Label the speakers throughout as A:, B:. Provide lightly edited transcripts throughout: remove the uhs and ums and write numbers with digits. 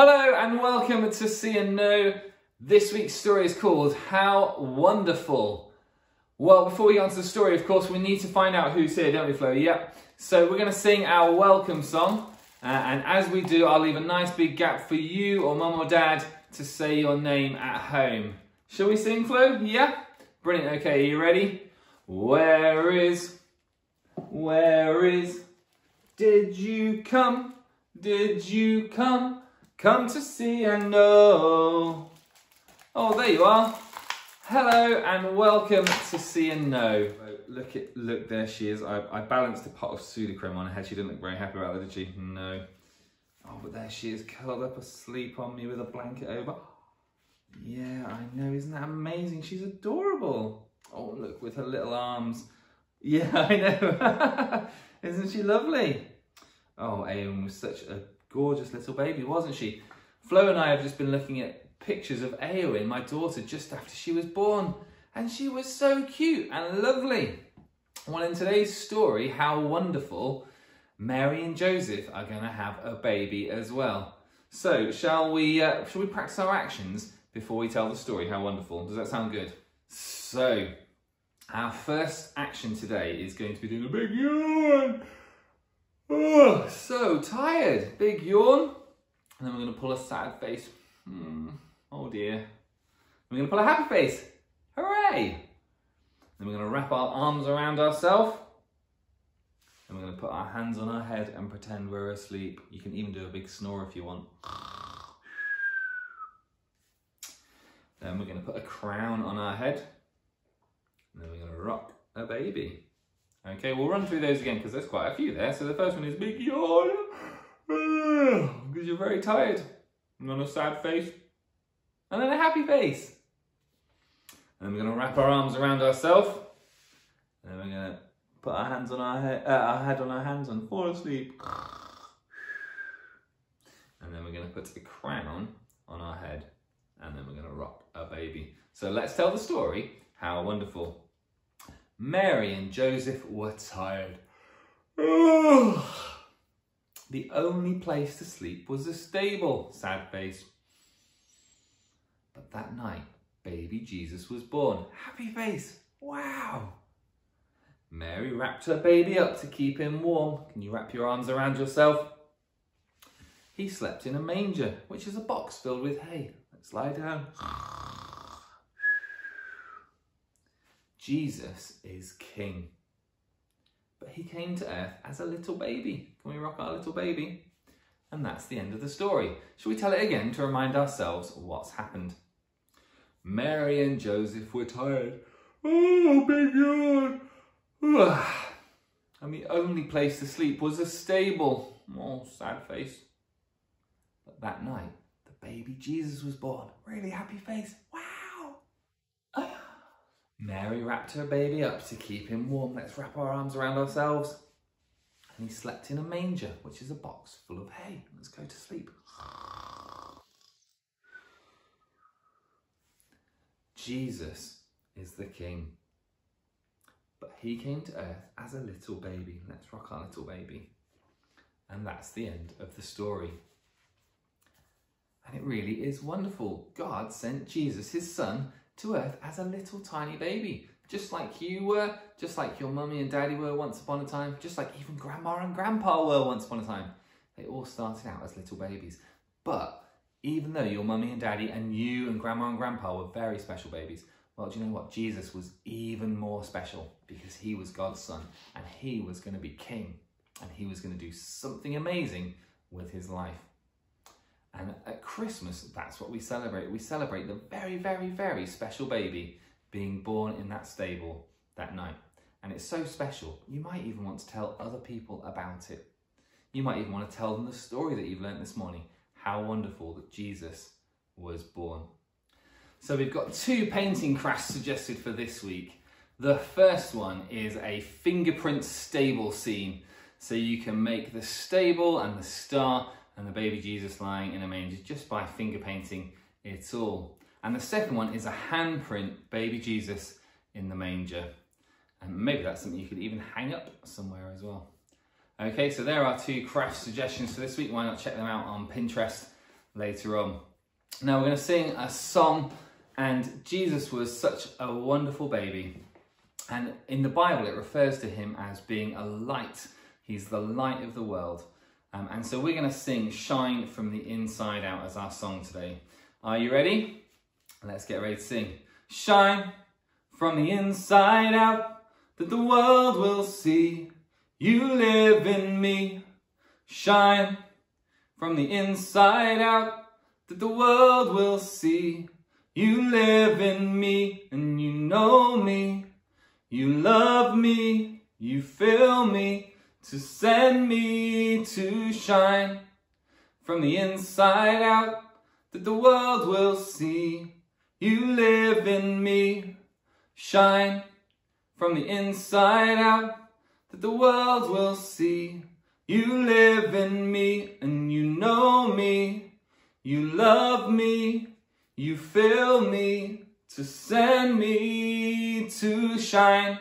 A: Hello and welcome to See and Know. This week's story is called How Wonderful. Well, before we get on to the story, of course, we need to find out who's here, don't we, Flo? Yep. So we're going to sing our welcome song. And as we do, I'll leave a nice big gap for you or mum or dad to say your name at home. Shall we sing, Flo? Yeah? Brilliant. Okay, are you ready? Where is, did you come to see and know? Oh, there you are. Hello and welcome to See and Know. Look, there she is. I balanced a pot of Sudocrem on her head. She didn't look very happy about that, did she? No. Oh, but there she is, curled up asleep on me with a blanket over. Yeah, I know, isn't that amazing? She's adorable. Oh, look, with her little arms. Yeah, I know. Isn't she lovely? Oh, Eowyn was such a gorgeous little baby, wasn't she? Flo and I have just been looking at pictures of Eowyn, my daughter, just after she was born. And she was so cute and lovely. Well, in today's story, How Wonderful, Mary and Joseph are going to have a baby as well. So, shall we practice our actions before we tell the story, How Wonderful? Does that sound good? So, our first action today is going to be doing a big yawn. Oh, so tired. Big yawn. And then we're going to pull a sad face. Oh dear. We're going to pull a happy face. Hooray! Then we're going to wrap our arms around ourselves. And we're going to put our hands on our head and pretend we're asleep. You can even do a big snore if you want. Then we're going to put a crown on our head. And then we're going to rock a baby. Okay, we'll run through those again because there's quite a few there. So the first one is big yawn. Because you're very tired. And then a sad face. And then a happy face. And then we're going to wrap our arms around ourselves. And then we're going to put our hands on our head, on our hands and fall asleep. And then we're going to put a crown on our head. And then we're going to rock a baby. So let's tell the story. How wonderful. Mary and Joseph were tired. The only place to sleep was the stable, sad face. But that night, baby Jesus was born. Happy face. Wow. Mary wrapped her baby up to keep him warm. Can you wrap your arms around yourself? He slept in a manger, which is a box filled with hay. Let's lie down. Jesus is king. But he came to earth as a little baby. Can we rock our little baby? And that's the end of the story. Shall we tell it again to remind ourselves what's happened? Mary and Joseph were tired. Oh, big yawn. And the only place to sleep was a stable. Oh, sad face. But that night, the baby Jesus was born. Really happy face. Wow. Mary wrapped her baby up to keep him warm. Let's wrap our arms around ourselves. And he slept in a manger, which is a box full of hay. Let's go to sleep. Jesus is the king. But he came to earth as a little baby. Let's rock our little baby. And that's the end of the story. And it really is wonderful. God sent Jesus, his son, to earth as a little tiny baby, just like you were, just like your mummy and daddy were once upon a time, just like even grandma and grandpa were once upon a time. They all started out as little babies. But even though your mummy and daddy and you and grandma and grandpa were very special babies, well, do you know what? Jesus was even more special because he was God's son and he was going to be king and he was going to do something amazing with his life. And at Christmas, that's what we celebrate. We celebrate the very, very, very special baby being born in that stable that night. And it's so special, you might even want to tell other people about it. You might even want to tell them the story that you've learnt this morning. How wonderful that Jesus was born. So we've got 2 painting crafts suggested for this week. The first one is a fingerprint stable scene. So you can make the stable and the star and the baby Jesus lying in a manger just by finger painting it all. And the second one is a handprint baby Jesus in the manger. And maybe that's something you could even hang up somewhere as well. Okay, so there are 2 craft suggestions for this week. Why not check them out on Pinterest? later on. Now we're going to sing a song, and Jesus was such a wonderful baby. And in the Bible, it refers to him as being a light. He's the light of the world. And so we're going to sing Shine from the Inside Out as our song today. Are you ready? Let's get ready to sing. Shine from the inside out, that the world will see you live in me. Shine from the inside out, that the world will see you live in me. And you know me, you love me, you fill me to send me to shine from the inside out, that the world will see you live in me. Shine from the inside out, that the world will see you live in me. And you know me, you love me, you fill me to send me to shine.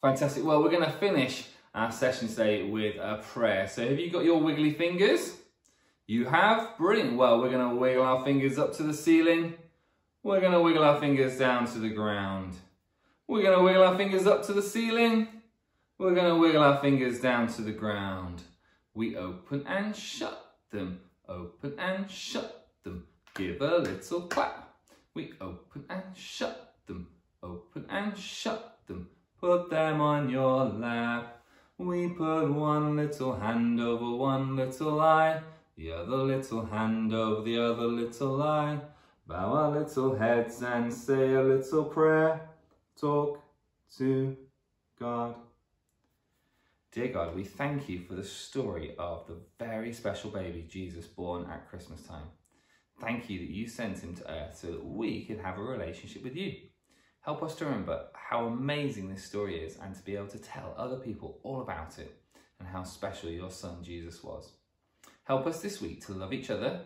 A: Fantastic. Well, we're going to finish our session today with a prayer. So have you got your wiggly fingers? You have? Brilliant. Well, we're going to wiggle our fingers up to the ceiling. We're going to wiggle our fingers down to the ground. We're going to wiggle our fingers up to the ceiling. We're going to wiggle our fingers down to the ground. We open and shut them. Open and shut them. Give a little clap. We open and shut them. Open and shut them. Put them on your lap. We put one little hand over one little eye, the other little hand over the other little eye. Bow our little heads and say a little prayer. Talk to God. Dear God, we thank you for the story of the very special baby Jesus born at Christmas time. Thank you that you sent him to earth so that we could have a relationship with you. Help us to remember how amazing this story is and to be able to tell other people all about it and how special your son Jesus was. Help us this week to love each other,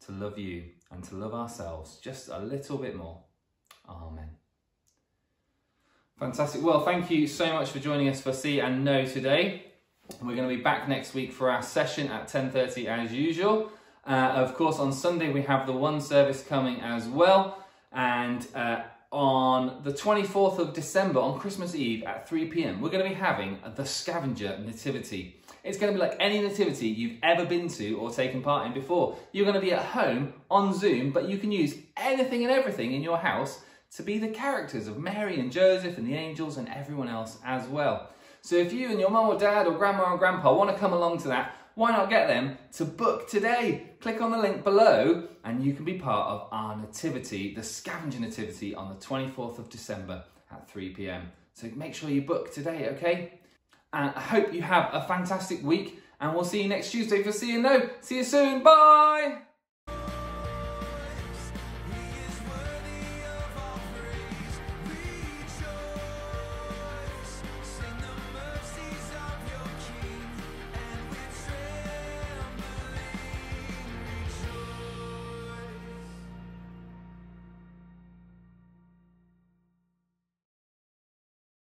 A: to love you, and to love ourselves just a little bit more. Amen. Fantastic. Well, thank you so much for joining us for See and Know today. We're going to be back next week for our session at 10:30 as usual. Of course, on Sunday we have the one service coming as well. And on the 24th of December, on Christmas Eve at 3 p.m, we're going to be having the Scavenger Nativity. It's going to be like any nativity you've ever been to or taken part in before. You're going to be at home on Zoom, but you can use anything and everything in your house to be the characters of Mary and Joseph and the angels and everyone else as well. So if you and your mum or dad or grandma or grandpa want to come along to that, why not get them to book today? Click on the link below and you can be part of our nativity, the Scavenger Nativity, on the 24th of December at 3 p.m. So make sure you book today, okay? And I hope you have a fantastic week, and we'll see you next Tuesday for See and Know. See you soon. Bye!